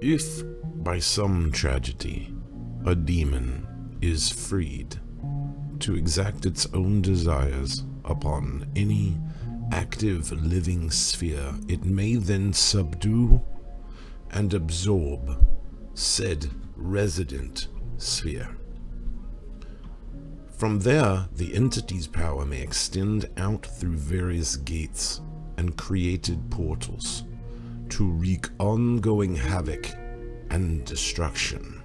If, by some tragedy, a demon is freed to exact its own desires upon any active living sphere, it may then subdue and absorb said resident sphere. From there, the entity's power may extend out through various gates and created portals to wreak ongoing havoc and destruction.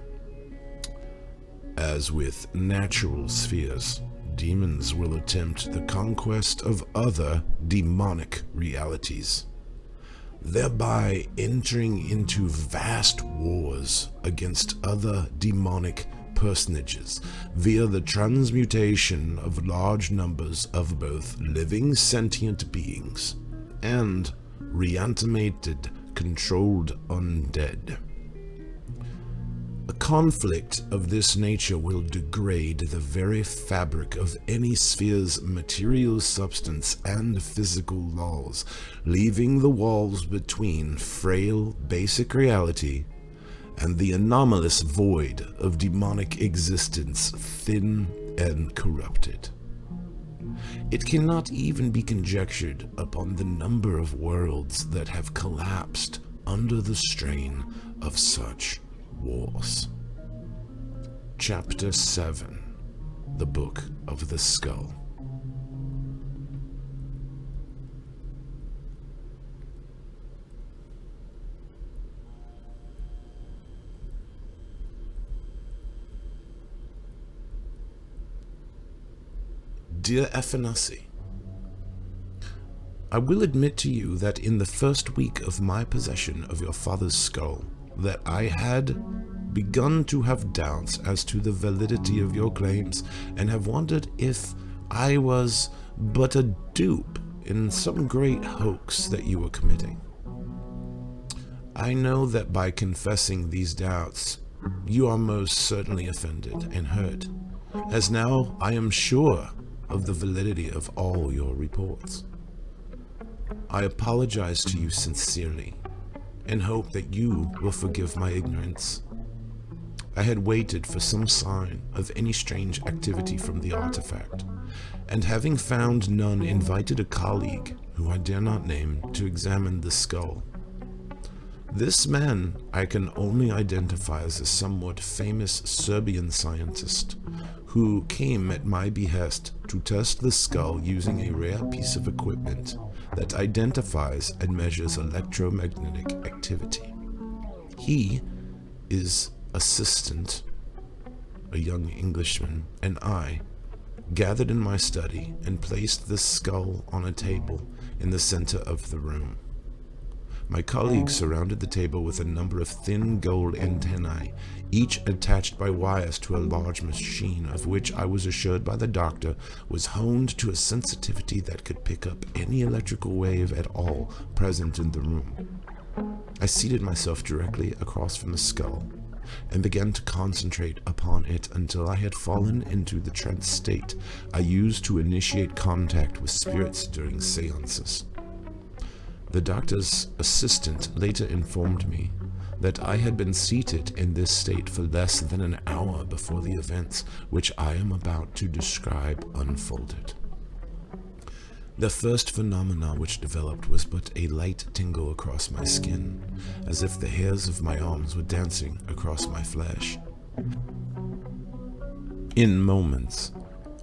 As with natural spheres, demons will attempt the conquest of other demonic realities, thereby entering into vast wars against other demonic personages via the transmutation of large numbers of both living sentient beings and reanimated, controlled undead. A conflict of this nature will degrade the very fabric of any sphere's material substance and physical laws, leaving the walls between frail, basic reality and the anomalous void of demonic existence thin and corrupted. It cannot even be conjectured upon the number of worlds that have collapsed under the strain of such wars. Chapter 7: The Book of the Skull. Dear Afanasi, I will admit to you that in the first week of my possession of your father's skull, that I had begun to have doubts as to the validity of your claims, and have wondered if I was but a dupe in some great hoax that you were committing. I know that by confessing these doubts, you are most certainly offended and hurt, as now I am sure of the validity of all your reports. I apologize to you sincerely, and hope that you will forgive my ignorance. I had waited for some sign of any strange activity from the artifact, and having found none, invited a colleague, who I dare not name, to examine the skull. This man I can only identify as a somewhat famous Serbian scientist, who came at my behest to test the skull using a rare piece of equipment that identifies and measures electromagnetic activity. He is assistant, a young Englishman, and I gathered in my study and placed the skull on a table in the center of the room. My colleagues surrounded the table with a number of thin gold antennae, each attached by wires to a large machine, of which I was assured by the doctor was honed to a sensitivity that could pick up any electrical wave at all present in the room. I seated myself directly across from the skull and began to concentrate upon it until I had fallen into the trance state I used to initiate contact with spirits during seances. The doctor's assistant later informed me that I had been seated in this state for less than an hour before the events which I am about to describe unfolded. The first phenomena which developed was but a light tingle across my skin, as if the hairs of my arms were dancing across my flesh. In moments,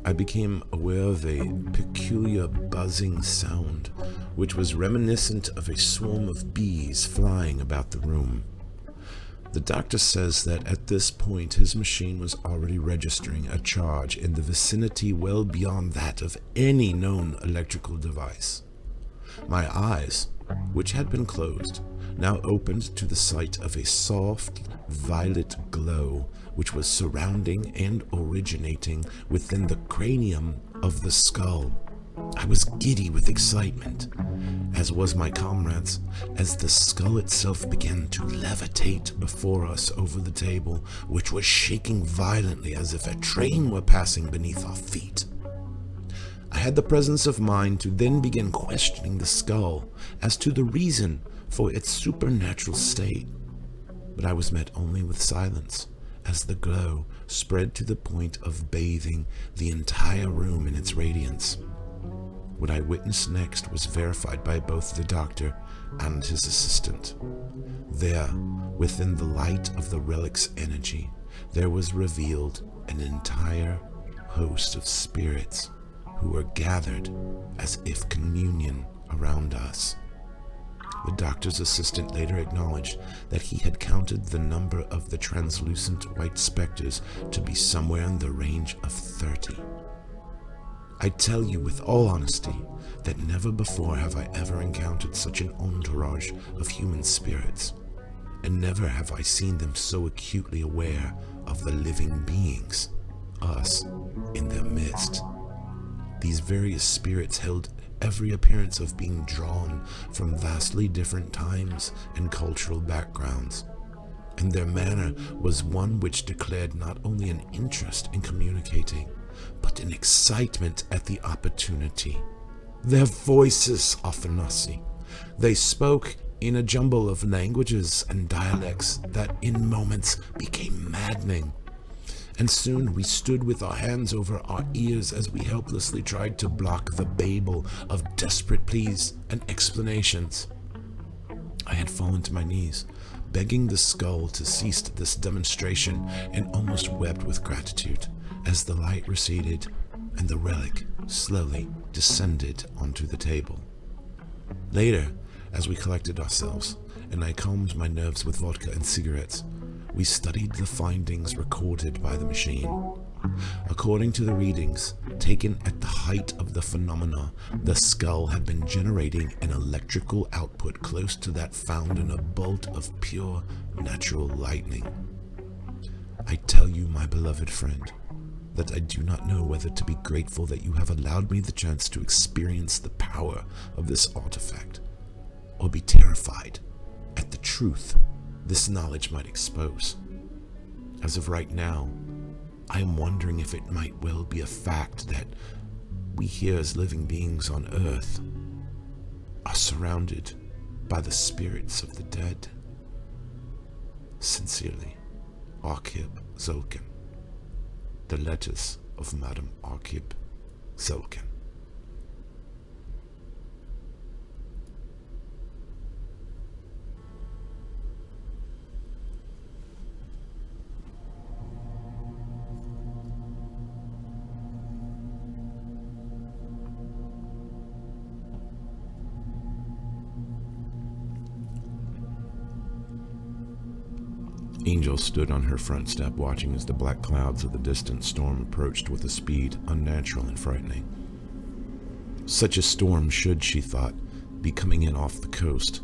I became aware of a peculiar buzzing sound, which was reminiscent of a swarm of bees flying about the room. The doctor says that at this point his machine was already registering a charge in the vicinity well beyond that of any known electrical device. My eyes, which had been closed, now opened to the sight of a soft, violet glow which was surrounding and originating within the cranium of the skull. I was giddy with excitement, as was my comrades, as the skull itself began to levitate before us over the table, which was shaking violently as if a train were passing beneath our feet. I had the presence of mind to then begin questioning the skull as to the reason for its supernatural state. but I was met only with silence as the glow spread to the point of bathing the entire room in its radiance. What I witnessed next was verified by both the doctor and his assistant. There, within the light of the relic's energy, there was revealed an entire host of spirits who were gathered as if communion around us. The doctor's assistant later acknowledged that he had counted the number of the translucent white specters to be somewhere in the range of 30. I tell you with all honesty that never before have I ever encountered such an entourage of human spirits, and never have I seen them so acutely aware of the living beings, us, in their midst. These various spirits held every appearance of being drawn from vastly different times and cultural backgrounds, and their manner was one which declared not only an interest in communicating, but an excitement at the opportunity. Their voices, Afanasi, they spoke in a jumble of languages and dialects that in moments became maddening. And soon we stood with our hands over our ears as we helplessly tried to block the babel of desperate pleas and explanations. I had fallen to my knees, begging the skull to cease this demonstration, and almost wept with gratitude as the light receded and the relic slowly descended onto the table. Later, as we collected ourselves, and I calmed my nerves with vodka and cigarettes, we studied the findings recorded by the machine. According to the readings taken at the height of the phenomena, the skull had been generating an electrical output close to that found in a bolt of pure natural lightning. I tell you, my beloved friend, that I do not know whether to be grateful that you have allowed me the chance to experience the power of this artifact, or be terrified at the truth this knowledge might expose. As of right now, I am wondering if it might well be a fact that we here as living beings on Earth are surrounded by the spirits of the dead. Sincerely, Arkib Zolkin. The letters of Madame Arkib Zolkin. Angel stood on her front step watching as the black clouds of the distant storm approached with a speed unnatural and frightening. Such a storm should, she thought, be coming in off the coast.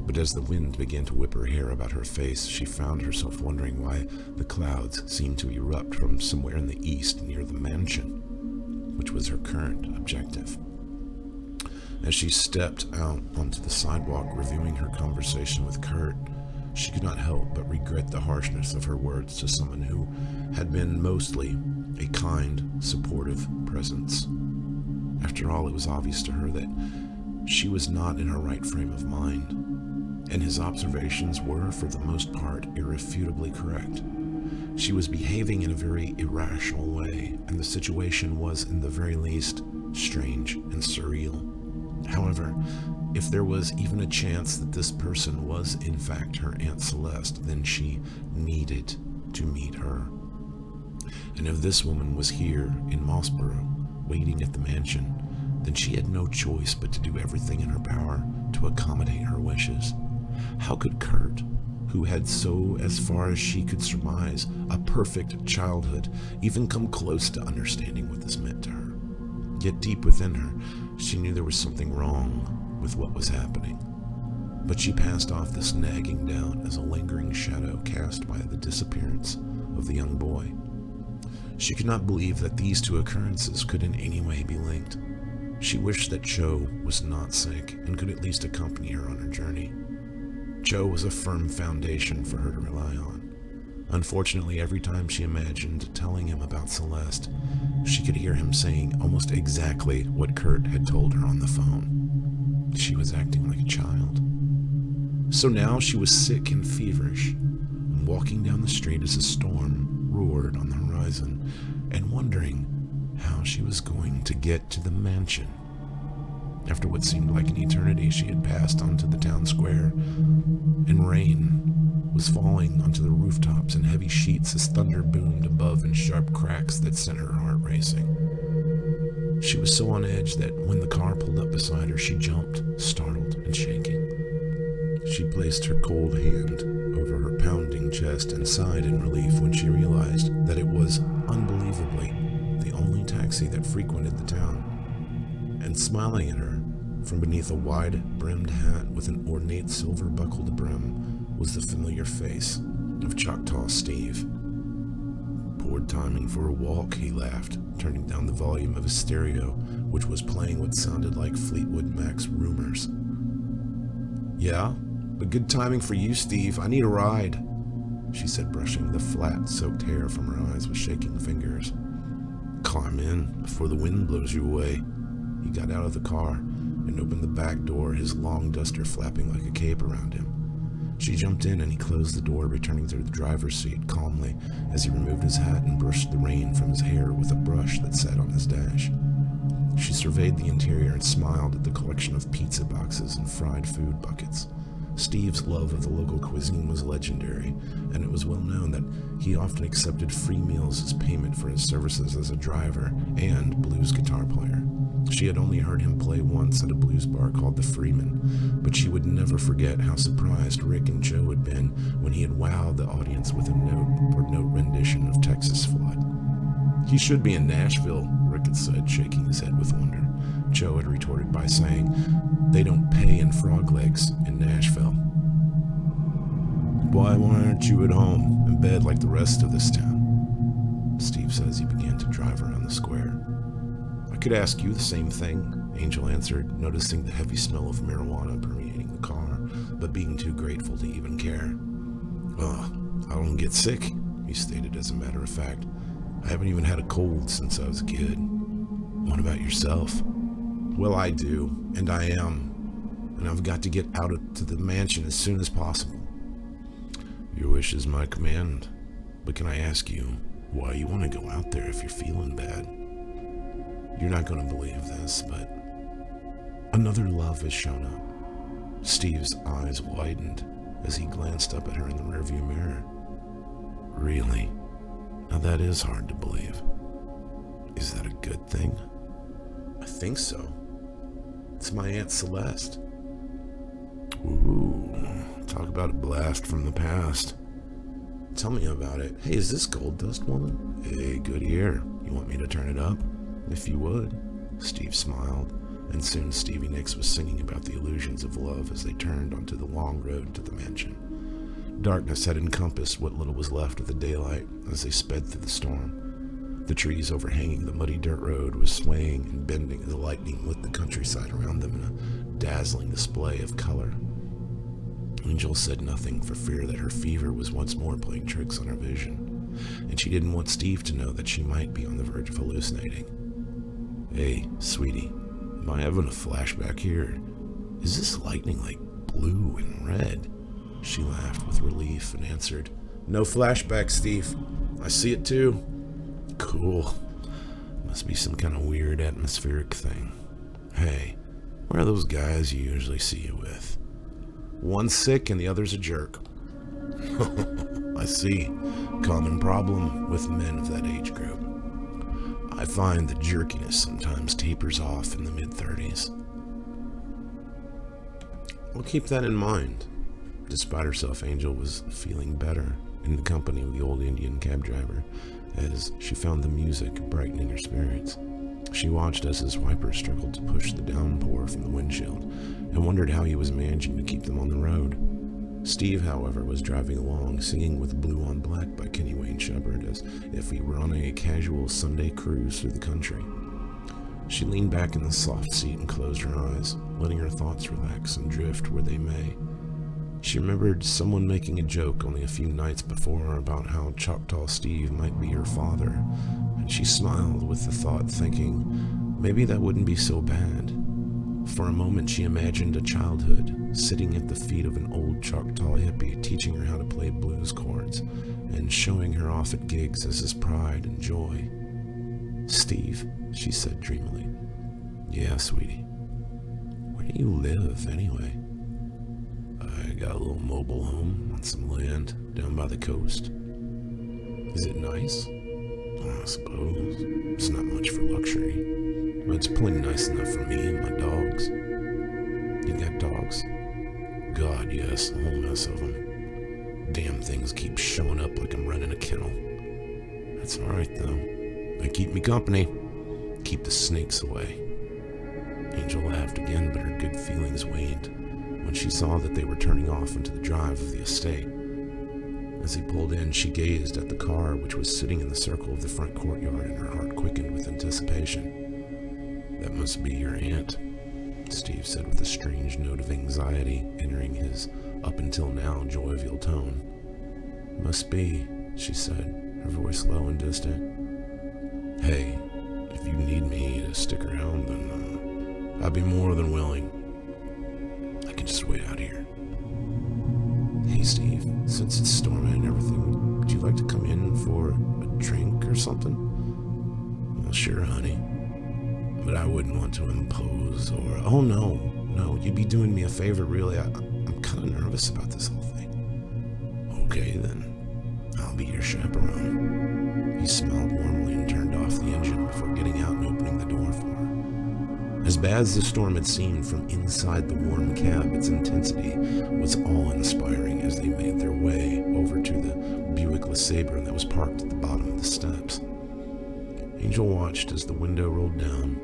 But as the wind began to whip her hair about her face, she found herself wondering why the clouds seemed to erupt from somewhere in the east near the mansion, which was her current objective. As she stepped out onto the sidewalk, reviewing her conversation with Kurt, she could not help but regret the harshness of her words to someone who had been mostly a kind, supportive presence. After all, it was obvious to her that she was not in her right frame of mind, and his observations were, for the most part, irrefutably correct. She was behaving in a very irrational way, and the situation was, in the very least, strange and surreal. However, if there was even a chance that this person was in fact her Aunt Celeste, then she needed to meet her. And if this woman was here in Mossborough, waiting at the mansion, then she had no choice but to do everything in her power to accommodate her wishes. How could Kurt, who had so, as far as she could surmise, a perfect childhood, even come close to understanding what this meant to her? Yet deep within her, she knew there was something wrong with what was happening. But she passed off this nagging doubt as a lingering shadow cast by the disappearance of the young boy. She could not believe that these two occurrences could in any way be linked. She wished that Cho was not sick and could at least accompany her on her journey. Cho was a firm foundation for her to rely on. Unfortunately, every time she imagined telling him about Celeste, she could hear him saying almost exactly what Kurt had told her on the phone. She was acting like a child. So now she was sick and feverish, walking down the street as a storm roared on the horizon, and wondering how she was going to get to the mansion. After what seemed like an eternity, she had passed onto the town square, and rain was falling onto the rooftops in heavy sheets as thunder boomed above in sharp cracks that sent her heart racing. She was so on edge that when the car pulled up beside her, she jumped, startled and shaking. She placed her cold hand over her pounding chest and sighed in relief when she realized that it was, unbelievably, the only taxi that frequented the town. And smiling at her, from beneath a wide-brimmed hat with an ornate silver-buckled brim, was the familiar face of Choctaw Steve. Poor timing for a walk, he laughed, turning down the volume of his stereo, which was playing what sounded like Fleetwood Mac's Rumors. "Yeah, but good timing for you, Steve. I need a ride," she said, brushing the flat, soaked hair from her eyes with shaking fingers. "Climb in before the wind blows you away." He got out of the car and opened the back door, his long duster flapping like a cape around him. She jumped in and he closed the door, returning to the driver's seat calmly as he removed his hat and brushed the rain from his hair with a brush that sat on his dash. She surveyed the interior and smiled at the collection of pizza boxes and fried food buckets. Steve's love of the local cuisine was legendary, and it was well known that he often accepted free meals as payment for his services as a driver and blues guitar player. She had only heard him play once at a blues bar called the Freeman, but she would never forget how surprised Rick and Joe had been when he had wowed the audience with a note-for-note rendition of Texas Flood. "He should be in Nashville," Rick had said, shaking his head with wonder. Joe had retorted by saying, "They don't pay in frog legs in Nashville." Why aren't you at home, in bed like the rest of this town?" Steve said as he began to drive around the square. "I could ask you the same thing," Angel answered, noticing the heavy smell of marijuana permeating the car, but being too grateful to even care. "I don't get sick," he stated as a matter of fact. "I haven't even had a cold since I was a kid." "What about yourself?" "Well, I do, and I am, and I've got to get out to the mansion as soon as possible." "Your wish is my command, but can I ask you why you want to go out there if you're feeling bad?" "You're not going to believe this, but another love has shown up." Steve's eyes widened as he glanced up at her in the rearview mirror. "Really? Now that is hard to believe. Is that a good thing?" "I think so. It's my Aunt Celeste." "Ooh, talk about a blast from the past. Tell me about it. Hey, is this Gold Dust Woman?" "Hey, good ear. You want me to turn it up?" "If you would." Steve smiled, and soon Stevie Nicks was singing about the illusions of love as they turned onto the long road to the mansion. Darkness had encompassed what little was left of the daylight as they sped through the storm. The trees overhanging the muddy dirt road was swaying and bending as the lightning lit the countryside around them in a dazzling display of color. Angel said nothing for fear that her fever was once more playing tricks on her vision, and she didn't want Steve to know that she might be on the verge of hallucinating. "Hey, sweetie, am I having a flashback here? Is this lightning like blue and red?" She laughed with relief and answered, "No flashback, Steve. I see it too." "Cool. Must be some kind of weird atmospheric thing. Hey, where are those guys you usually see you with?" "One's sick and the other's a jerk." "I see. Common problem with men of that age group. I find the jerkiness sometimes tapers off in the mid-30s. I'll keep that in mind." Despite herself, Angel was feeling better in the company of the old Indian cab driver as she found the music brightening her spirits. She watched as his wipers struggled to push the downpour from the windshield and wondered how he was managing to keep them on the road. Steve, however, was driving along, singing with Blue on Black by Kenny Wayne Shepherd as if he were on a casual Sunday cruise through the country. She leaned back in the soft seat and closed her eyes, letting her thoughts relax and drift where they may. She remembered someone making a joke only a few nights before about how Choctaw Steve might be her father, and she smiled with the thought, thinking maybe that wouldn't be so bad. For a moment she imagined a childhood, sitting at the feet of an old Choctaw hippie, teaching her how to play blues chords, and showing her off at gigs as his pride and joy. "Steve," she said dreamily. "Yeah, sweetie. Where do you live, anyway?" "I got a little mobile home on some land down by the coast." "Is it nice?" "I suppose. It's not much for luxury, but it's plenty nice enough for me and my dogs." "You got dogs?" "God, yes, a whole mess of them. Damn things keep showing up like I'm running a kennel. That's alright, though. They keep me company. Keep the snakes away." Angel laughed again, but her good feelings waned when she saw that they were turning off into the drive of the estate. As he pulled in, she gazed at the car, which was sitting in the circle of the front courtyard, and her heart quickened with anticipation. "That must be your aunt," Steve said with a strange note of anxiety entering his up-until-now jovial tone. "Must be," she said, her voice low and distant. "Hey, if you need me to stick around, then I'd be more than willing. I can just wait out here." "Hey, Steve, since it's storming and everything, would you like to come in for a drink or something?" "Well, sure, honey. But I wouldn't want to impose or..." "Oh, no, you'd be doing me a favor, really. I'm kind of nervous about this whole thing." "Okay, then. I'll be your chaperone." He smiled warmly and turned off the engine before getting out and opening the door for her. As bad as the storm had seemed from inside the warm cab, its intensity was awe-inspiring as they made their way over to the Buick LeSabre that was parked at the bottom of the steps. Angel watched as the window rolled down,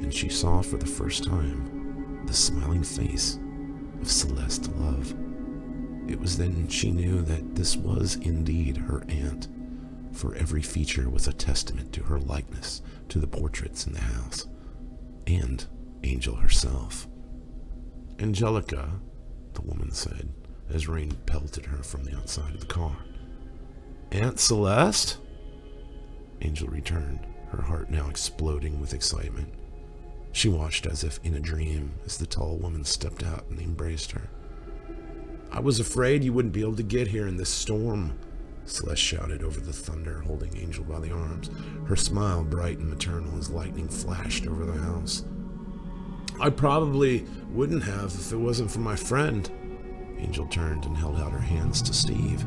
and she saw for the first time the smiling face of Celeste Love. It was then she knew that this was indeed her aunt, for every feature was a testament to her likeness to the portraits in the house, and Angel herself. "Angelica," the woman said, as rain pelted her from the outside of the car. "Aunt Celeste?" Angel returned, her heart now exploding with excitement. She watched as if in a dream as the tall woman stepped out and embraced her. "I was afraid you wouldn't be able to get here in this storm," Celeste shouted over the thunder, holding Angel by the arms, her smile bright and maternal as lightning flashed over the house. "I probably wouldn't have if it wasn't for my friend." Angel turned and held out her hands to Steve,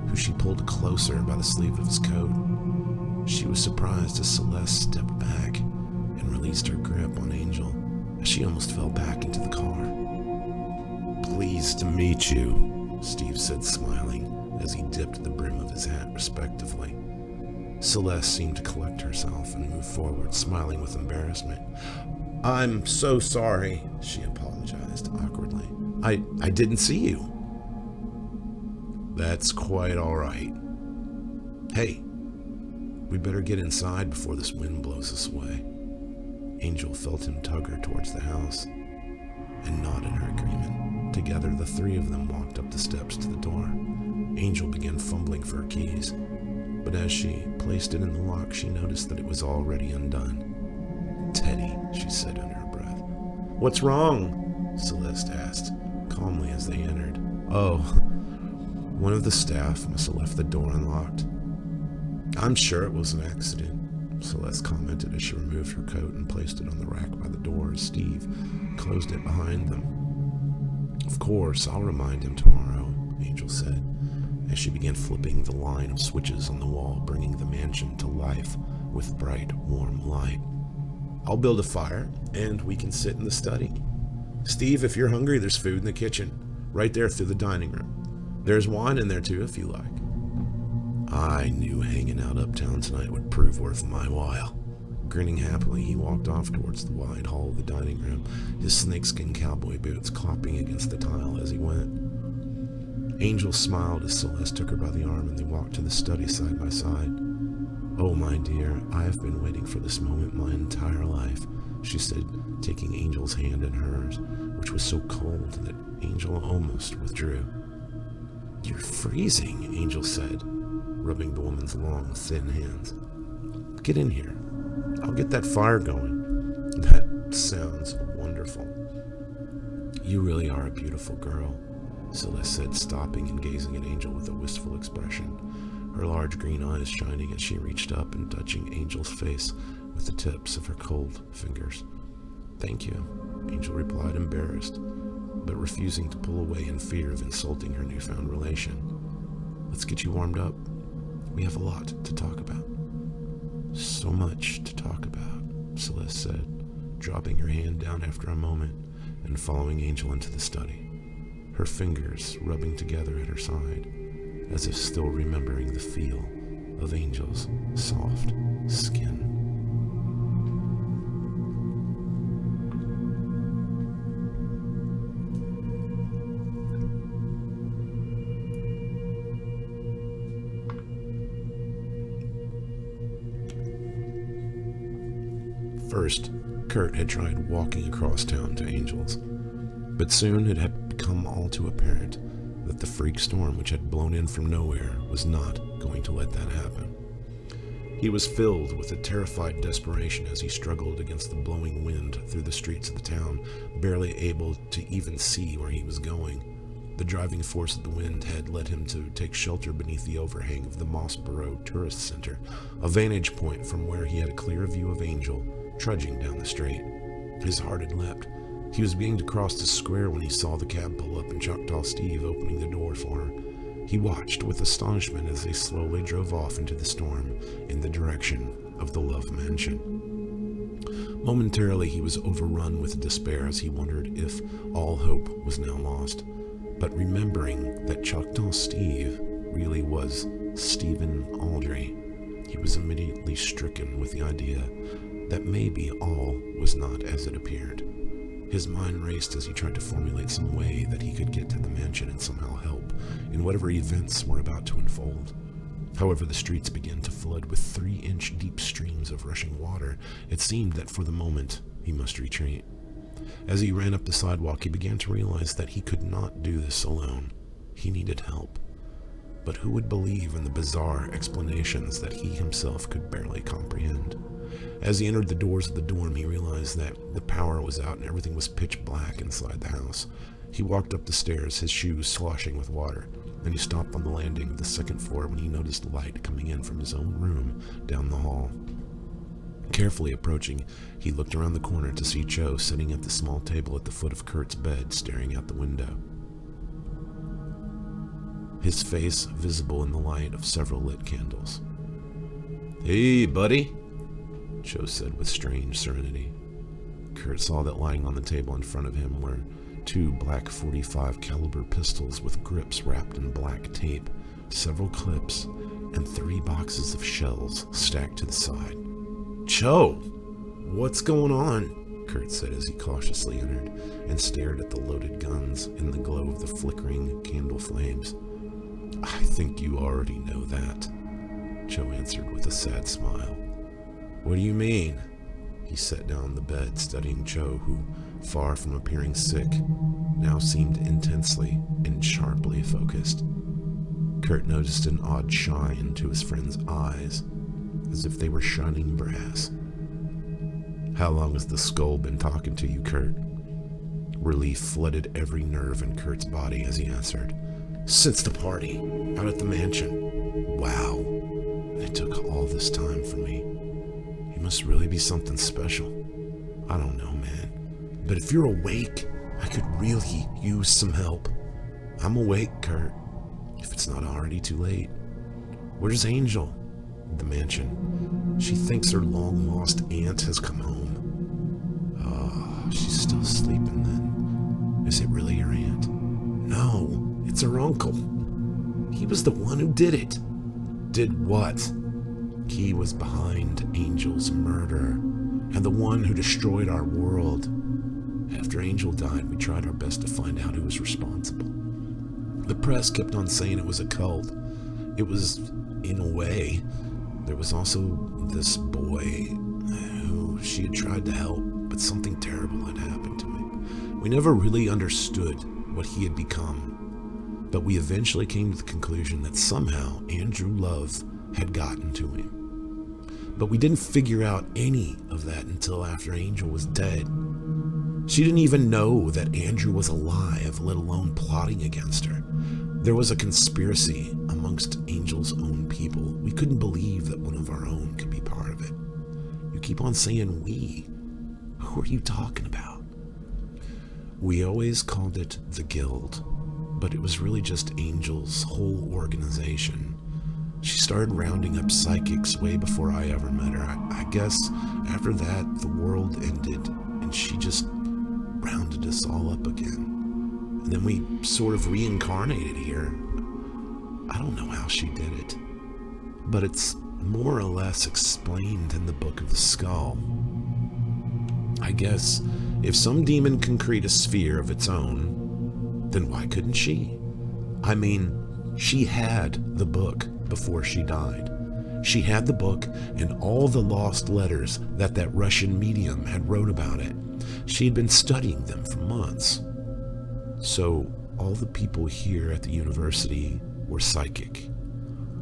who she pulled closer by the sleeve of his coat. She was surprised as Celeste stepped back and released her grip on Angel as she almost fell back into the car. "Pleased to meet you," Steve said, smiling as he dipped the brim of his hat respectively. Celeste seemed to collect herself and move forward, smiling with embarrassment. "I'm so sorry," she apologized awkwardly. I didn't see you." "That's quite all right. Hey, we better get inside before this wind blows us away." Angel felt him tug her towards the house and nodded her agreement. Together, the three of them walked up the steps to the door. Angel began fumbling for her keys, but as she placed it in the lock, she noticed that it was already undone. "Teddy," she said under her breath. "What's wrong?" Celeste asked, calmly as they entered. "Oh, one of the staff must have left the door unlocked." "I'm sure it was an accident," Celeste commented as she removed her coat and placed it on the rack by the door as Steve closed it behind them. "Of course, I'll remind him tomorrow," Angel said, as she began flipping the line of switches on the wall, bringing the mansion to life with bright, warm light. "I'll build a fire, and we can sit in the study. Steve, if you're hungry, there's food in the kitchen, right there through the dining room. There's wine in there, too, if you like." "I knew hanging out uptown tonight would prove worth my while." Grinning happily, he walked off towards the wide hall of the dining room, his snakeskin cowboy boots clopping against the tile as he went. Angel smiled as Celeste took her by the arm and they walked to the study side by side. "Oh, my dear, I have been waiting for this moment my entire life," she said, taking Angel's hand in hers, which was so cold that Angel almost withdrew. "You're freezing," Angel said, rubbing the woman's long, thin hands. "Get in here. I'll get that fire going." "That sounds wonderful." You really are a beautiful girl, Celeste said, stopping and gazing at Angel with a wistful expression, her large green eyes shining as she reached up and touching Angel's face with the tips of her cold fingers. Thank you, Angel replied, embarrassed, but refusing to pull away in fear of insulting her newfound relation. Let's get you warmed up. We have a lot to talk about. So much to talk about, Celeste said, dropping her hand down after a moment and following Angel into the study, her fingers rubbing together at her side, as if still remembering the feel of Angel's soft skin. First, Kurt had tried walking across town to Angel's, but soon it had become all too apparent that the freak storm which had blown in from nowhere was not going to let that happen. He was filled with a terrified desperation as he struggled against the blowing wind through the streets of the town, barely able to even see where he was going. The driving force of the wind had led him to take shelter beneath the overhang of the Mossborough Tourist Center, a vantage point from where he had a clear view of Angel trudging down the street. His heart had leapt. He was beginning to cross the square when he saw the cab pull up and Choctaw Steve opening the door for her. He watched with astonishment as they slowly drove off into the storm in the direction of the Love Mansion. Momentarily he was overrun with despair as he wondered if all hope was now lost. But remembering that Choctaw Steve really was Stephen Aldry, he was immediately stricken with the idea that maybe all was not as it appeared. His mind raced as he tried to formulate some way that he could get to the mansion and somehow help in whatever events were about to unfold. However, the streets began to flood with 3-inch deep streams of rushing water. It seemed that for the moment he must retreat. As he ran up the sidewalk, he began to realize that he could not do this alone. He needed help. But who would believe in the bizarre explanations that he himself could barely comprehend? As he entered the doors of the dorm, he realized that the power was out and everything was pitch black inside the house. He walked up the stairs, his shoes sloshing with water, and he stopped on the landing of the second floor when he noticed light coming in from his own room down the hall. Carefully approaching, he looked around the corner to see Cho sitting at the small table at the foot of Kurt's bed, staring out the window, his face visible in the light of several lit candles. "Hey, buddy," Cho said with strange serenity. Kurt saw that lying on the table in front of him were 2 black .45 caliber pistols with grips wrapped in black tape, several clips, and 3 boxes of shells stacked to the side. "Cho, what's going on?" Kurt said as he cautiously entered and stared at the loaded guns in the glow of the flickering candle flames. "I think you already know that," Cho answered with a sad smile. "What do you mean?" He sat down on the bed, studying Cho, who, far from appearing sick, now seemed intensely and sharply focused. Kurt noticed an odd shine to his friend's eyes, as if they were shining brass. "How long has the skull been talking to you, Kurt?" Relief flooded every nerve in Kurt's body as he answered. "Since the party, out at the mansion. Wow, and it took all this time for me. He must really be something special. I don't know, man. But if you're awake, I could really use some help. I'm awake, Kurt, if it's not already too late. Where's Angel?" "The mansion. She thinks her long-lost aunt has come home." "Oh, she's still sleeping then. Is it really her aunt?" "No, it's her uncle. He was the one who did it." "Did what?" "He was behind Angel's murder, and the one who destroyed our world. After Angel died, we tried our best to find out who was responsible. The press kept on saying it was a cult. It was, in a way. There was also this boy who she had tried to help, but something terrible had happened to him. We never really understood what he had become, but we eventually came to the conclusion that somehow Andrew Love had gotten to him. But we didn't figure out any of that until after Angel was dead. She didn't even know that Andrew was alive, let alone plotting against her. There was a conspiracy amongst Angel's own people. We couldn't believe that one of our own could be part of it. You keep on saying we. Who are you talking about? We always called it the Guild, but it was really just Angel's whole organization. She started rounding up psychics way before I ever met her. I guess after that, the world ended, and she just rounded us all up again. And then we sort of reincarnated here. I don't know how she did it, but it's more or less explained in the Book of the Skull. I guess if some demon can create a sphere of its own, then why couldn't she? I mean, she had the book before she died. She had the book and all the lost letters that Russian medium had wrote about it. She had been studying them for months. So all the people here at the university were psychic.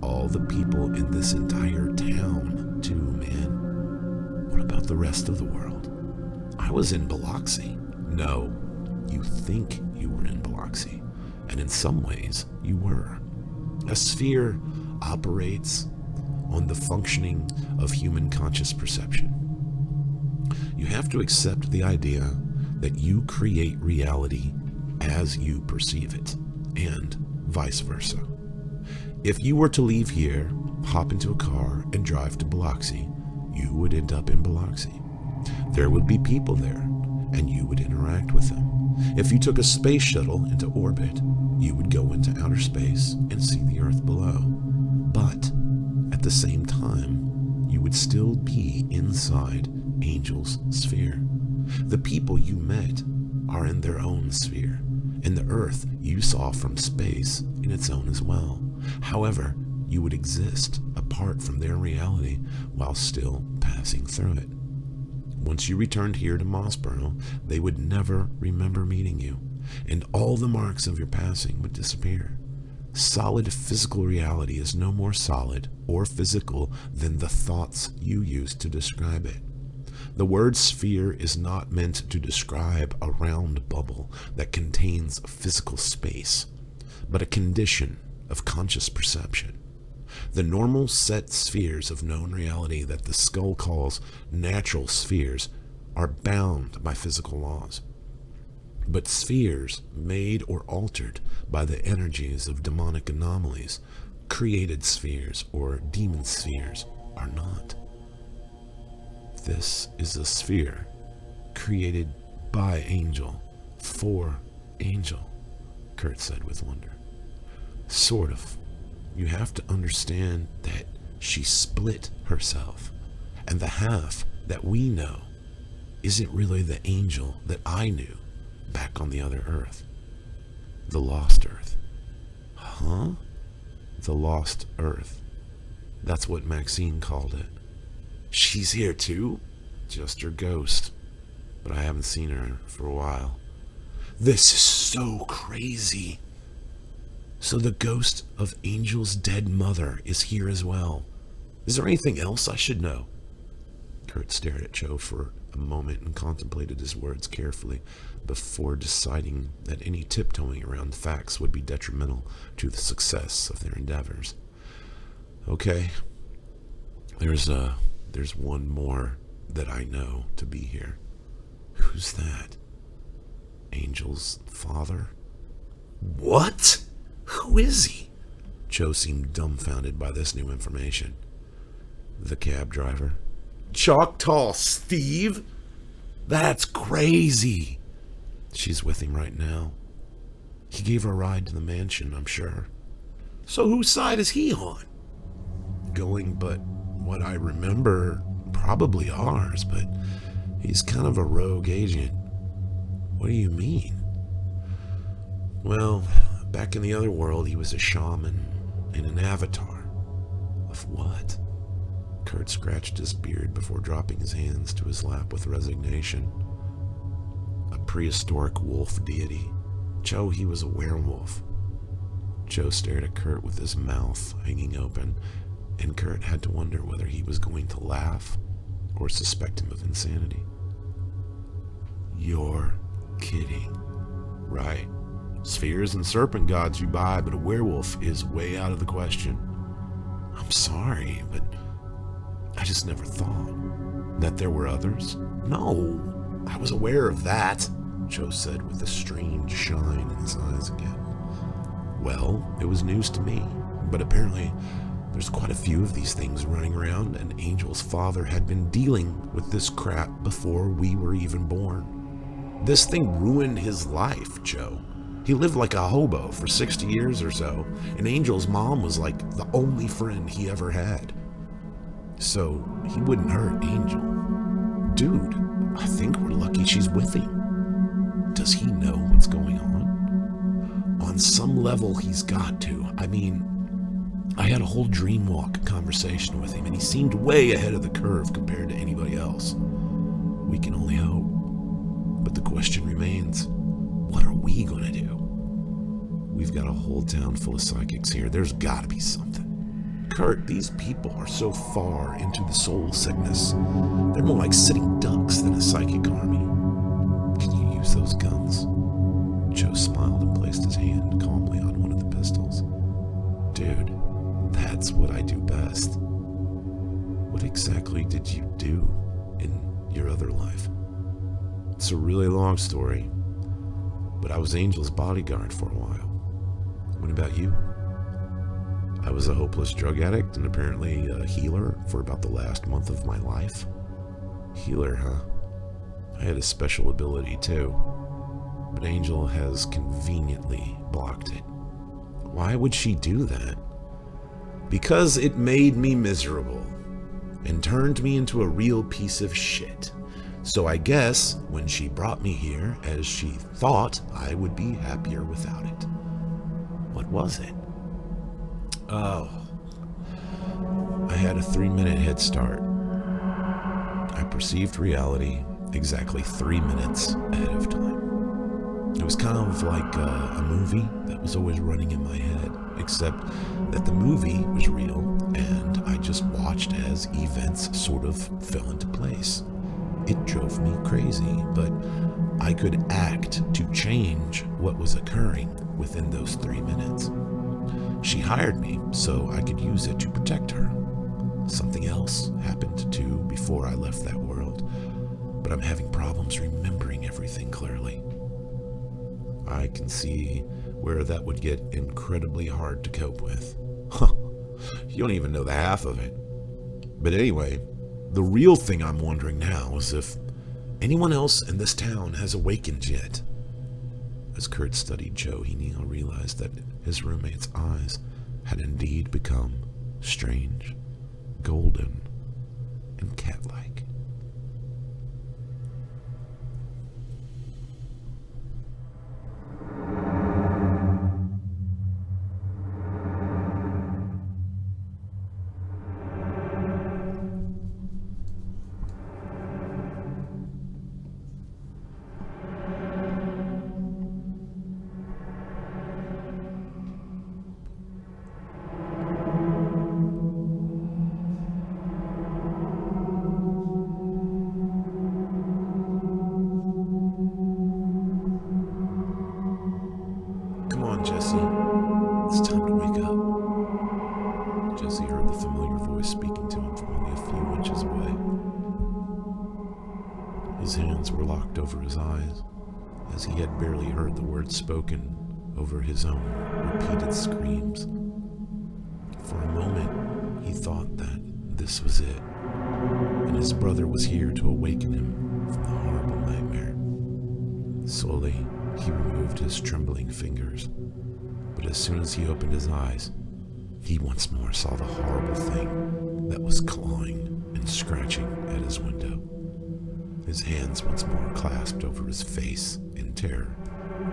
All the people in this entire town, too, man. What about the rest of the world? I was in Biloxi. No, you think you were in Biloxi, and in some ways you were. A sphere operates on the functioning of human conscious perception. You have to accept the idea that you create reality as you perceive it, and vice versa. If you were to leave here, hop into a car, and drive to Biloxi, you would end up in Biloxi. There would be people there, and you would interact with them. If you took a space shuttle into orbit, you would go into outer space and see the Earth below. But at the same time, you would still be inside Angel's sphere. The people you met are in their own sphere, and the Earth you saw from space in its own as well. However, you would exist apart from their reality while still passing through it. Once you returned here to Mossborough, they would never remember meeting you, and all the marks of your passing would disappear. Solid physical reality is no more solid or physical than the thoughts you use to describe it. The word sphere is not meant to describe a round bubble that contains physical space, but a condition of conscious perception. The normal set spheres of known reality that the skull calls natural spheres are bound by physical laws. But spheres made or altered by the energies of demonic anomalies, created spheres or demon spheres, are not. This is a sphere created by Angel, for Angel, Kurt said with wonder. Sort of. You have to understand that she split herself, and the half that we know isn't really the Angel that I knew back on the other Earth. The Lost Earth. Huh? The Lost Earth. That's what Maxine called it. She's here too? Just her ghost. But I haven't seen her for a while. This is so crazy. So the ghost of Angel's dead mother is here as well. Is there anything else I should know? Kurt stared at Joe for a moment and contemplated his words carefully before deciding that any tiptoeing around facts would be detrimental to the success of their endeavors. Okay, there's one more that I know to be here. Who's that? Angel's father? What? Who is he? Joe seemed dumbfounded by this new information. The cab driver. Choctaw Steve? That's crazy. She's with him right now. He gave her a ride to the mansion, I'm sure. So whose side is he on? Going, but what I remember, probably ours, but he's kind of a rogue agent. What do you mean? Well, back in the other world, he was a shaman and an avatar. Of what? Kurt scratched his beard before dropping his hands to his lap with resignation. A prehistoric wolf deity. Joe, he was a werewolf. Joe stared at Kurt with his mouth hanging open, and Kurt had to wonder whether he was going to laugh or suspect him of insanity. You're kidding, right? Spheres and serpent gods you buy, but a werewolf is way out of the question. I'm sorry, but I just never thought that there were others. No, I was aware of that, Joe said with a strange shine in his eyes again. Well, it was news to me, but apparently there's quite a few of these things running around, and Angel's father had been dealing with this crap before we were even born. This thing ruined his life, Joe. He lived like a hobo for 60 years or so, and Angel's mom was like the only friend he ever had. So he wouldn't hurt Angel. Dude, I think we're lucky she's with him. Does he know what's going on? On some level, he's got to. I mean, I had a whole dream walk conversation with him, and he seemed way ahead of the curve compared to anybody else. We can only hope. But the question remains, what are we going to do? We've got a whole town full of psychics here. There's got to be something. Kurt, these people are so far into the soul sickness. They're more like sitting ducks than a psychic army. Can you use those guns? Joe smiled and placed his hand calmly on one of the pistols. Dude, that's what I do best. What exactly did you do in your other life? It's a really long story, but I was Angel's bodyguard for a while. What about you? I was a hopeless drug addict and apparently a healer for about the last month of my life. Healer, huh? I had a special ability too, but Angel has conveniently blocked it. Why would she do that? Because it made me miserable and turned me into a real piece of shit. So I guess when she brought me here, as she thought I would be happier without it. What was it? Oh, I had a 3-minute head start. I perceived reality exactly 3 minutes ahead of time. It was kind of like a movie that was always running in my head, except that the movie was real and I just watched as events sort of fell into place. It drove me crazy, but I could act to change what was occurring within those 3 minutes. She hired me so I could use it to protect her. Something else happened too before I left that world, but I'm having problems remembering everything clearly. I can see where that would get incredibly hard to cope with. You don't even know the half of it. But anyway, the real thing I'm wondering now is if anyone else in this town has awakened yet. As Kurt studied Joe, he now realized that his roommate's eyes had indeed become strange, golden, and cat-like. Jesse, it's time to wake up. Jesse heard the familiar voice speaking to him from only a few inches away. His hands were locked over his eyes, as he had barely heard the words spoken over his own repeated screams. For a moment, he thought that this was it, and his brother was here to awaken him from the horrible nightmare. Slowly, he removed his trembling fingers, but as soon as he opened his eyes, he once more saw the horrible thing that was clawing and scratching at his window. His hands once more clasped over his face in terror.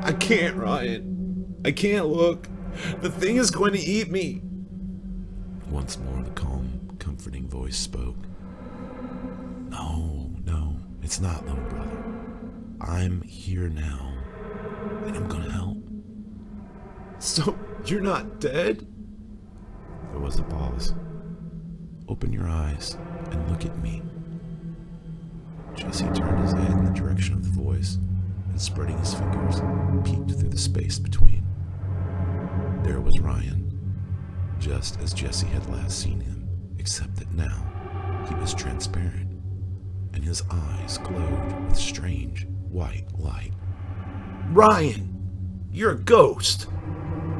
I can't, Ryan. I can't look. The thing is going to eat me. Once more the calm, comforting voice spoke. No, it's not, little brother. I'm here now, and I'm gonna help. So, you're not dead? There was a pause. Open your eyes and look at me. Jesse turned his head in the direction of the voice and, spreading his fingers, peeked through the space between. There was Ryan, just as Jesse had last seen him, except that now he was transparent, and his eyes glowed with strange white light. Ryan! You're a ghost!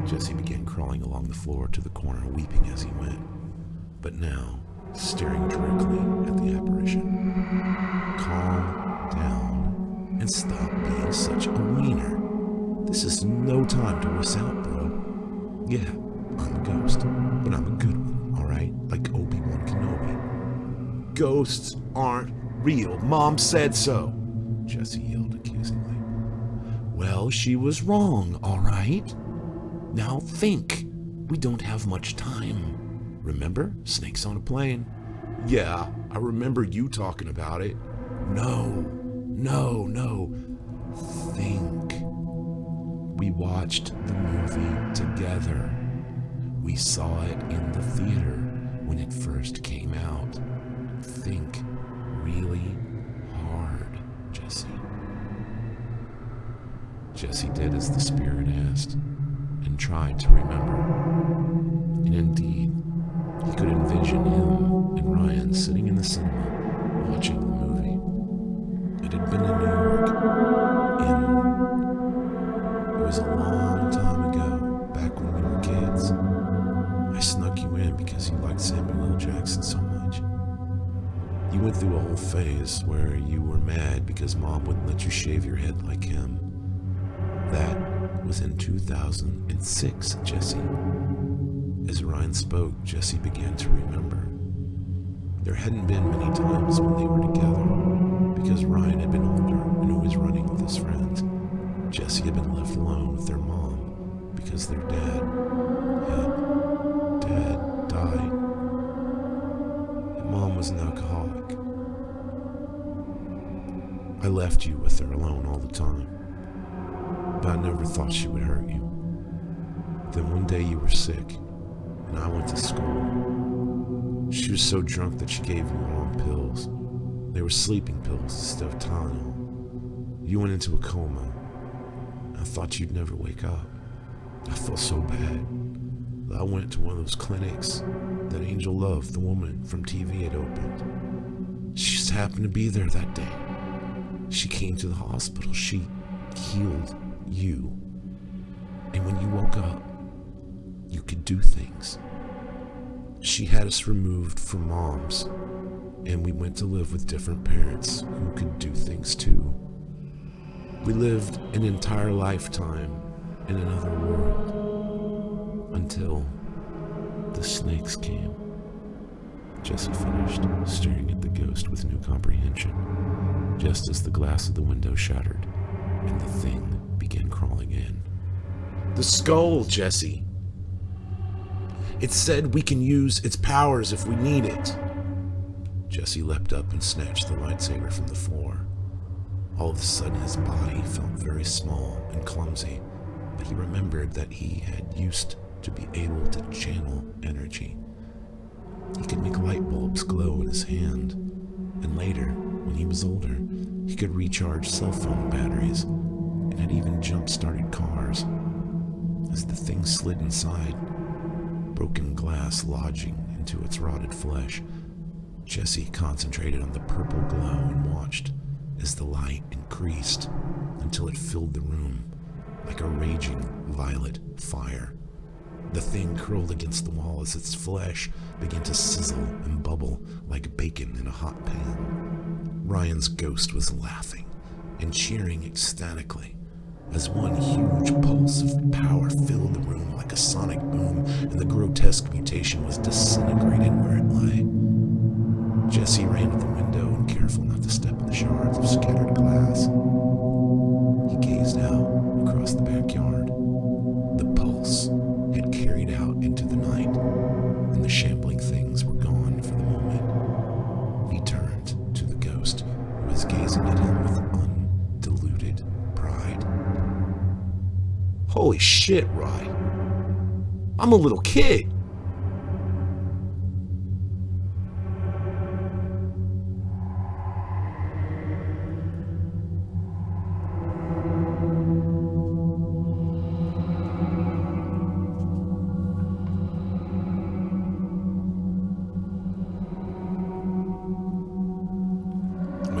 Jesse began crawling along the floor to the corner, weeping as he went, but now staring directly at the apparition. Calm down and stop being such a wiener. This is no time to wuss out, bro. Yeah, I'm a ghost, but I'm a good one, alright? Like Obi-Wan Kenobi. Ghosts aren't real. Mom said so. Jesse yelled accusingly. Well, she was wrong, alright? Now think. We don't have much time. Remember? Snakes on a plane. Yeah, I remember you talking about it. No. Think. We watched the movie together. We saw it in the theater when it first came out. Think really hard, Jesse. Jesse did as the spirit asked and tried to remember. And indeed, he could envision him and Ryan sitting in the cinema watching the movie. It had been in New York. It was a long time ago, back when we were kids. I snuck you in because you liked Samuel L. Jackson so much. You went through a whole phase where you were mad because Mom wouldn't let you shave your head like him. That was in 2006, Jesse. As Ryan spoke, Jesse began to remember. There hadn't been many times when they were together, because Ryan had been older and always running with his friends. Jesse had been left alone with their mom because their dad died. And Mom was an alcoholic. I left you with her alone all the time, but I never thought she would hurt you. Then one day you were sick, and I went to school. She was so drunk that she gave you the wrong pills. They were sleeping pills instead of Tylenol. You went into a coma. I thought you'd never wake up. I felt so bad. I went to one of those clinics that Angel Love, the woman from TV, had opened. She just happened to be there that day. She came to the hospital. She healed you. And when you woke up, you could do things. She had us removed from Mom's, and we went to live with different parents who could do things too. We lived an entire lifetime in another world until the snakes came. Jesse finished, staring at the ghost with new comprehension, just as the glass of the window shattered and the thing began crawling in. The skull, Jesse. It said we can use its powers if we need it. Jesse leapt up and snatched the lightsaber from the floor. All of a sudden his body felt very small and clumsy, but he remembered that he had used to be able to channel energy. He could make light bulbs glow in his hand, and later, when he was older, he could recharge cell phone batteries and had even jump-started cars. As the thing slid inside, broken glass lodging into its rotted flesh, Jesse concentrated on the purple glow and watched as the light increased until it filled the room like a raging violet fire. The thing curled against the wall as its flesh began to sizzle and bubble like bacon in a hot pan. Ryan's ghost was laughing and cheering ecstatically as one huge pulse of power filled the room like a sonic boom, and the grotesque mutation was disintegrating where it lay. Jesse ran to the window and, careful not to step in the shards of scattered glass, he gazed out across the backyard. The pulse had carried out into the night, and the shambling things were gone for the moment. He turned to the ghost, who was gazing at him with undiluted pride. Holy shit, Rye. I'm a little kid.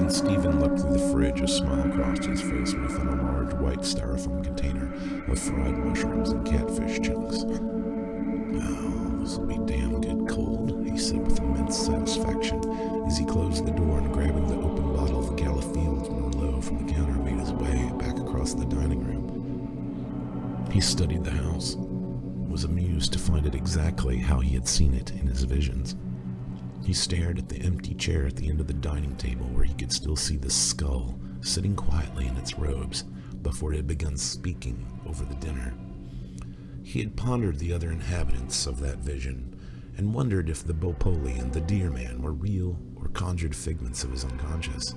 When Stephen looked through the fridge, a smile crossed his face when he found a large white styrofoam container of fried mushrooms and catfish chunks. "Oh, this'll be damn good cold," he said with immense satisfaction as he closed the door and, grabbing the open bottle of Gallifield's Merlot from the counter, made his way back across the dining room. He studied the house, was amused to find it exactly how he had seen it in his visions. He stared at the empty chair at the end of the dining table where he could still see the skull sitting quietly in its robes before it had begun speaking over the dinner. He had pondered the other inhabitants of that vision and wondered if the Bopoli and the Deer Man were real or conjured figments of his unconscious.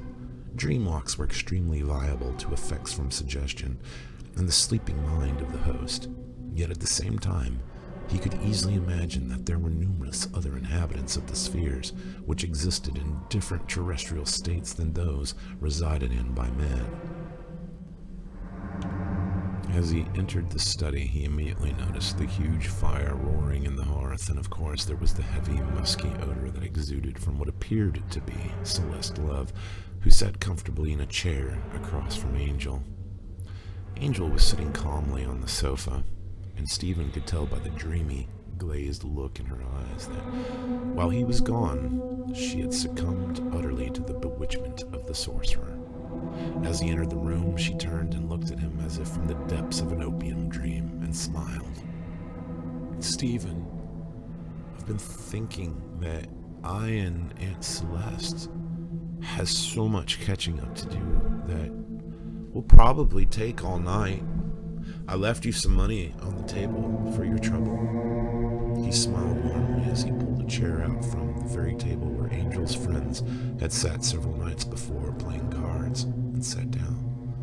Dreamwalks were extremely liable to effects from suggestion and the sleeping mind of the host, yet at the same time, he could easily imagine that there were numerous other inhabitants of the spheres which existed in different terrestrial states than those resided in by man. As he entered the study, he immediately noticed the huge fire roaring in the hearth, and of course there was the heavy, musky odor that exuded from what appeared to be Celeste Love, who sat comfortably in a chair across from Angel. Angel was sitting calmly on the sofa, and Stephen could tell by the dreamy, glazed look in her eyes that, while he was gone, she had succumbed utterly to the bewitchment of the sorcerer. As he entered the room, she turned and looked at him as if from the depths of an opium dream, and smiled. "Stephen, I've been thinking that I and Aunt Celeste has so much catching up to do that will probably take all night. I left you some money on the table for your trouble." He smiled warmly as he pulled a chair out from the very table where Angel's friends had sat several nights before playing cards, and sat down.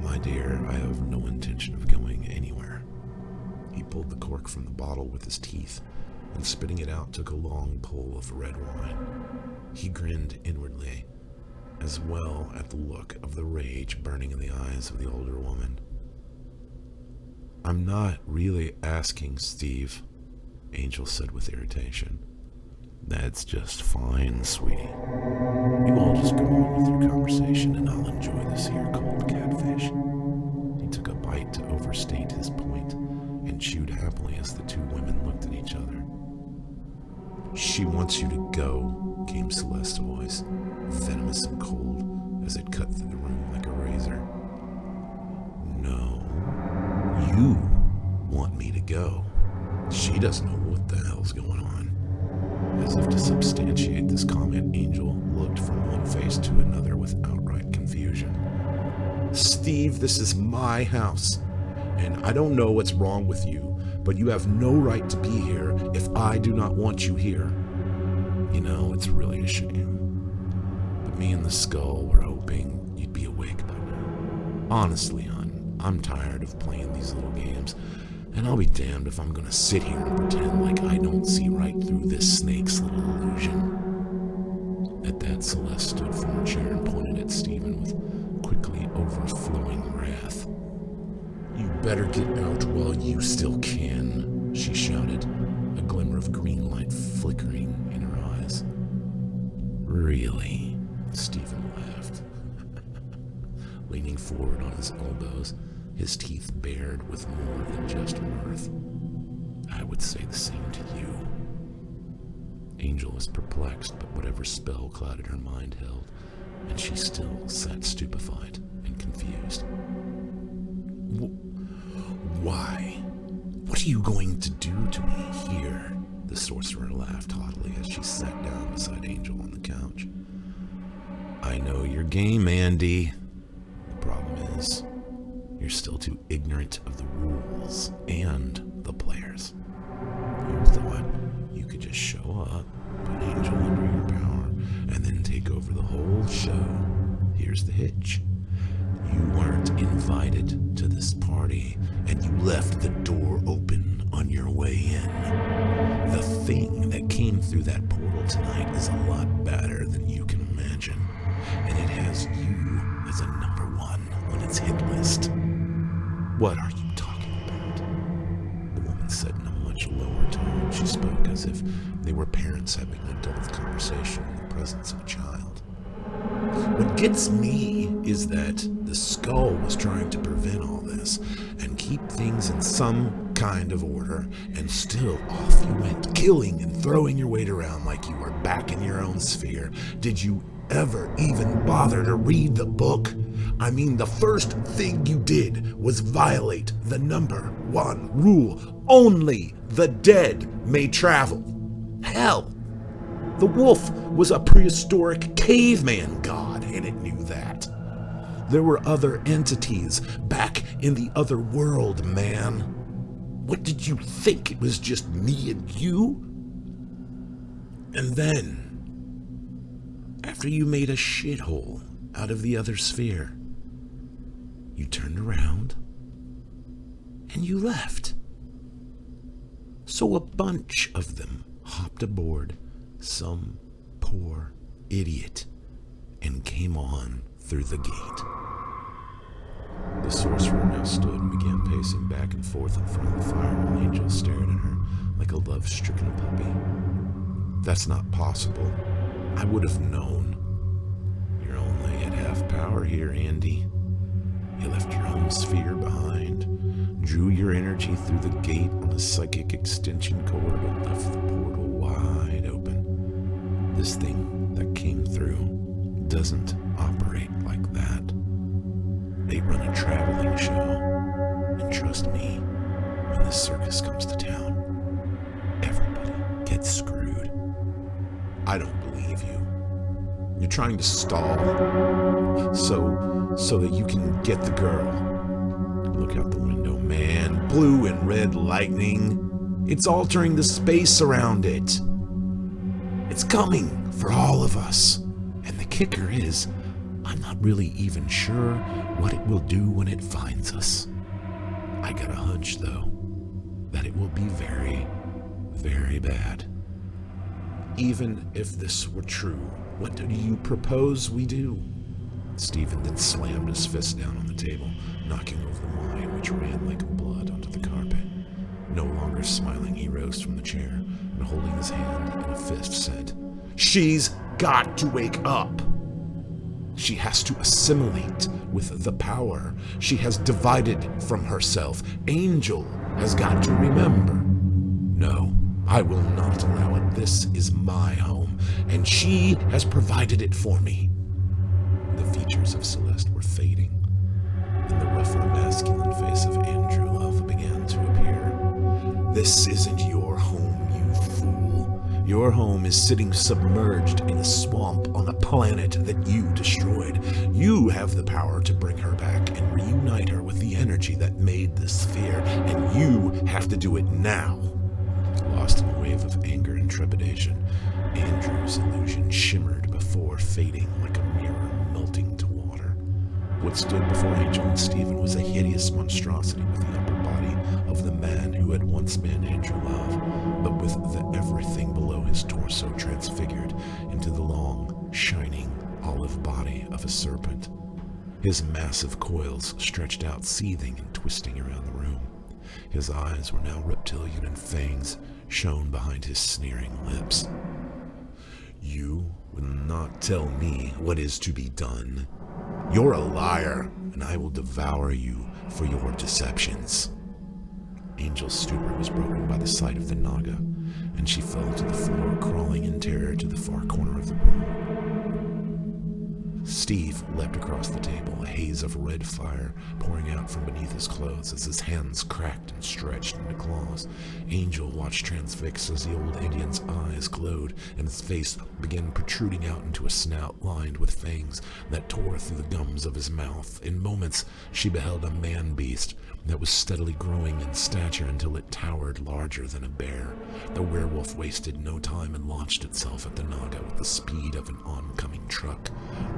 "My dear, I have no intention of going anywhere." He pulled the cork from the bottle with his teeth, and spitting it out, took a long pull of red wine. He grinned inwardly, as well at the look of the rage burning in the eyes of the older woman. "I'm not really asking, Steve," Angel said with irritation. "That's just fine, sweetie. You all just go on with your conversation and I'll enjoy this here cold catfish." He took a bite to overstate his point and chewed happily as the two women looked at each other. "She wants you to go," came Celeste's voice, venomous and cold as it cut through the room like a razor. "No. You want me to go. She doesn't know what the hell's going on." As if to substantiate this comment, Angel looked from one face to another with outright confusion. "Steve, this is my house, and I don't know what's wrong with you, but you have no right to be here if I do not want you here. You know, it's really a shame, but me and the Skull were hoping you'd be awake by now. Honestly, hon, I'm tired of playing these little games, and I'll be damned if I'm gonna sit here and pretend like I don't see right through this snake's little illusion." At that, Celeste stood from her chair and pointed at Stephen with quickly overflowing wrath. "You better get out while you still can," she shouted, a glimmer of green light flickering in her eyes. "Really?" Stephen laughed, leaning forward on his elbows, his teeth bared with more than just mirth. "I would say the same to you." Angel was perplexed, but whatever spell clouded her mind held, and she still sat stupefied and confused. "Why? What are you going to do to me here?" The sorcerer laughed haughtily as she sat down beside Angel on the couch. "I know your game, Andy. The problem is, you're still too ignorant of the rules and the players. You thought you could just show up, put Angel under your power, and then take over the whole show. Here's the hitch. You weren't invited to this party, and you left the door open on your way in. The thing that came through that portal tonight is a lot badder than you can imagine, and it has you as a number one on its hit list." "What are you talking about?" the woman said in a much lower tone. She spoke as if they were parents having an adult conversation in the presence of a child. What gets me is that the skull was trying to prevent all this and keep things in some kind of order, and still off you went, killing and throwing your weight around like you were back in your own sphere. Did you ever even bother to read the book? I mean, the first thing you did was violate the number 1 rule. Only the dead may travel. Hell, the wolf was a prehistoric caveman god, and it knew that. There were other entities back in the other world, man. What did you think? It was just me and you? And then, after you made a shithole out of the other sphere, you turned around and you left. So a bunch of them hopped aboard some poor idiot and came on through the gate. The sorcerer now stood and began pacing back and forth in front of the fire while Angel stared at her like a love-stricken puppy. That's not possible. I would have known. You're only at half power here, Andy. You left your home sphere behind, drew your energy through the gate on a psychic extension cord, and left the portal wide open. This thing that came through doesn't operate like that. They run a traveling show, and trust me, when this circus comes to town, everybody gets screwed. I don't believe you. You're trying to stall so that you can get the girl. Look out the window, man. Blue and red lightning. It's altering the space around it. It's coming for all of us. And the kicker is, I'm not really even sure what it will do when it finds us. I got a hunch, though, that it will be very, very bad. Even if this were true, what do you propose we do? Stephen then slammed his fist down on the table, knocking over the wine, which ran like blood onto the carpet. No longer smiling, he rose from the chair and, holding his hand in a fist, said, "She's got to wake up. She has to assimilate with the power she has divided from herself. Angel has got to remember. No, I will not allow it. This is my home, and she has provided it for me." The features of Celeste were fading, and the rougher masculine face of Andrew Love began to appear. "This isn't your home, you fool. Your home is sitting submerged in a swamp on a planet that you destroyed. You have the power to bring her back and reunite her with the energy that made this sphere, and you have to do it now." Lost in a wave of anger and trepidation, Andrew's illusion shimmered before fading like a mirror melting to water. What stood before Angel and Stephen was a hideous monstrosity with the upper body of the man who had once been Andrew Love, but with the everything below his torso transfigured into the long, shining, olive body of a serpent. His massive coils stretched out, seething and twisting around the room. His eyes were now reptilian, and fangs shone behind his sneering lips. "You will not tell me what is to be done. You're a liar, and I will devour you for your deceptions." Angel's stupor was broken by the sight of the Naga, and she fell to the floor, crawling in terror to the far corner of the room. Steve leapt across the table, a haze of red fire pouring out from beneath his clothes as his hands cracked and stretched into claws. Angel watched transfixed as the old Indian's eyes glowed and his face began protruding out into a snout lined with fangs that tore through the gums of his mouth. In moments, she beheld a man-beast that was steadily growing in stature until it towered larger than a bear. The werewolf wasted no time and launched itself at the Naga with the speed of an oncoming truck,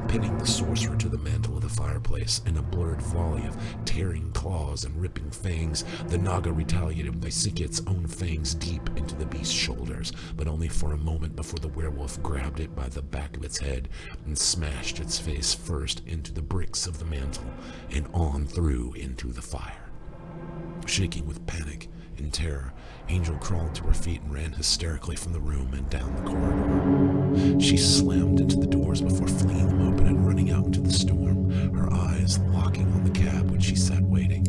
pinning the sorcerer to the mantle of the fireplace. In a blurred volley of tearing claws and ripping fangs, the Naga retaliated by sinking its own fangs deep into the beast's shoulders, but only for a moment before the werewolf grabbed it by the back of its head and smashed its face first into the bricks of the mantle and on through into the fire. Shaking with panic In terror, Angel crawled to her feet and ran hysterically from the room and down the corridor. She slammed into the doors before flinging them open and running out into the storm, her eyes locking on the cab which she sat waiting.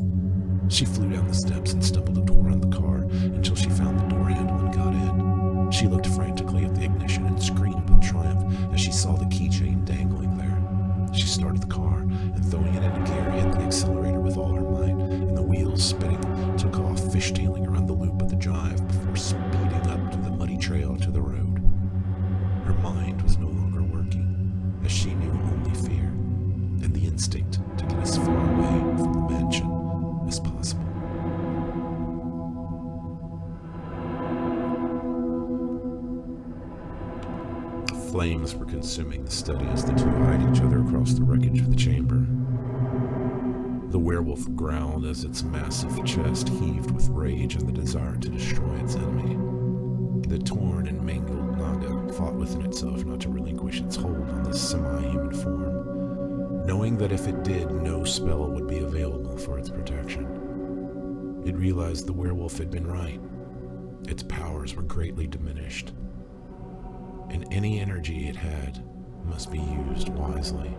She flew down the steps and stumbled a door on the car until she found the door handle and got in. She looked frantically at the ignition and screamed with triumph as she saw the keychain dangling there. She started the car and, throwing it into gear, hit the accelerator with all her might, and the wheels, spinning, took off, fishtailing around the loop of the drive before speeding up to the muddy trail to the road. Her mind was no longer working, as she knew only fear and the instinct to get as far away from the mansion as possible. Flames were consuming the study as the two eyed each other across the wreckage of the chamber. The werewolf growled as its massive chest heaved with rage and the desire to destroy its enemy. The torn and mangled Naga fought within itself not to relinquish its hold on this semi-human form, knowing that if it did, no spell would be available for its protection. It realized the werewolf had been right. Its powers were greatly diminished, and any energy it had must be used wisely.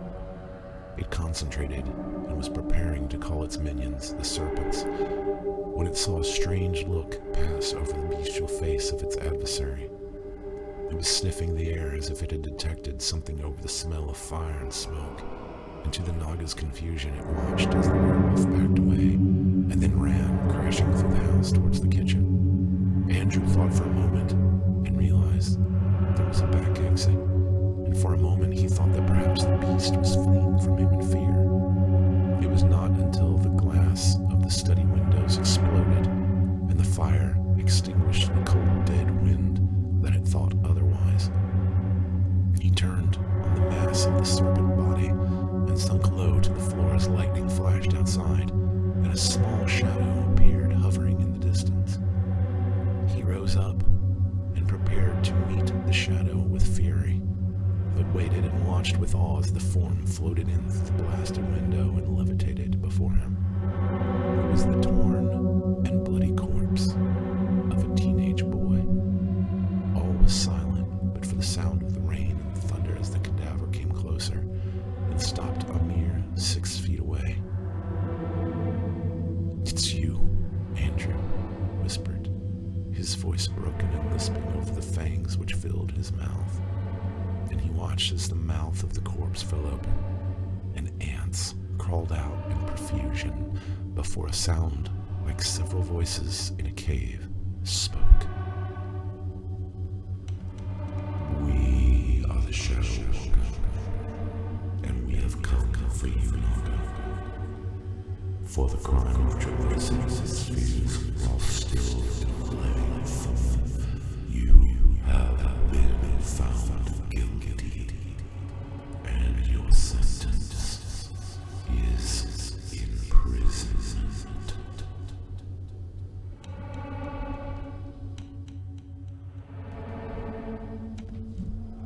It concentrated and was preparing to call its minions, the serpents, when it saw a strange look pass over the bestial face of its adversary. It was sniffing the air as if it had detected something over the smell of fire and smoke, and to the Naga's confusion it watched as the werewolf backed away and then ran, crashing through the house towards the kitchen. Andrew thought for a moment and realized there was a back exit, and for a moment he thought that perhaps the beast was fleeing from him in fear. It was not until the glass of the study windows exploded and the fire extinguished in the cold, dead wind that it thought otherwise. He turned on the mass of the serpent body and sunk low to the floor as lightning flashed outside, and a small shadow appeared hovering in the distance. He rose up and prepared to meet the shadow with fury, but waited and watched with awe as the form floated in through the blasted window and levitated before him. It was the torn and bloody corpse of a teenage boy. All was silent, but for the sound of the rain and the thunder as the cadaver came closer and stopped a mere 6 feet away. "It's you," Andrew whispered, his voice broken and lisping over the fangs which filled his mouth. And he watched as the mouth of the corpse fell open, and ants crawled out in profusion before a sound like several voices in a cave spoke. "We are the Shadow Walker, and we have come for you, Naga. For the crime of traversing the spheres while still in a living form, you have been found guilty, and your sentence is imprisonment."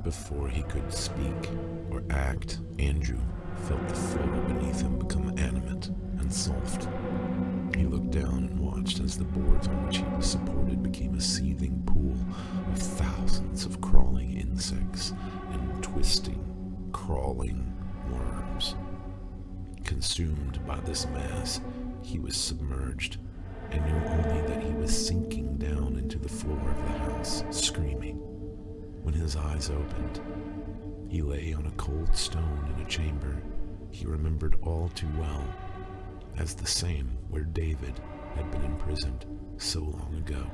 Before he could speak or act, Andrew felt the floor beneath him become animate and soft. He looked down and watched as the boards on which he was supported became a seething pool of thousands of crawling insects and twisting, crawling worms. Consumed by this mass, he was submerged and knew only that he was sinking down into the floor of the house, screaming. When his eyes opened, he lay on a cold stone in a chamber he remembered all too well as the same where David had been imprisoned so long ago.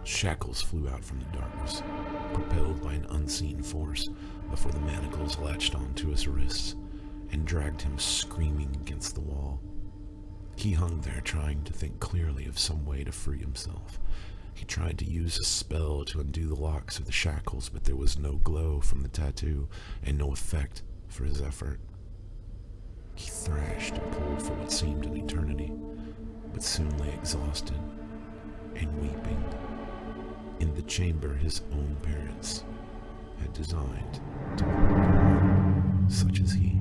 Shackles flew out from the darkness, propelled by an unseen force before the manacles latched onto his wrists and dragged him screaming against the wall. He hung there trying to think clearly of some way to free himself. He tried to use a spell to undo the locks of the shackles, but there was no glow from the tattoo and no effect for his effort. He thrashed and pulled for what seemed an eternity, but soon lay exhausted and weeping in the chamber his own parents had designed to hold one such as he.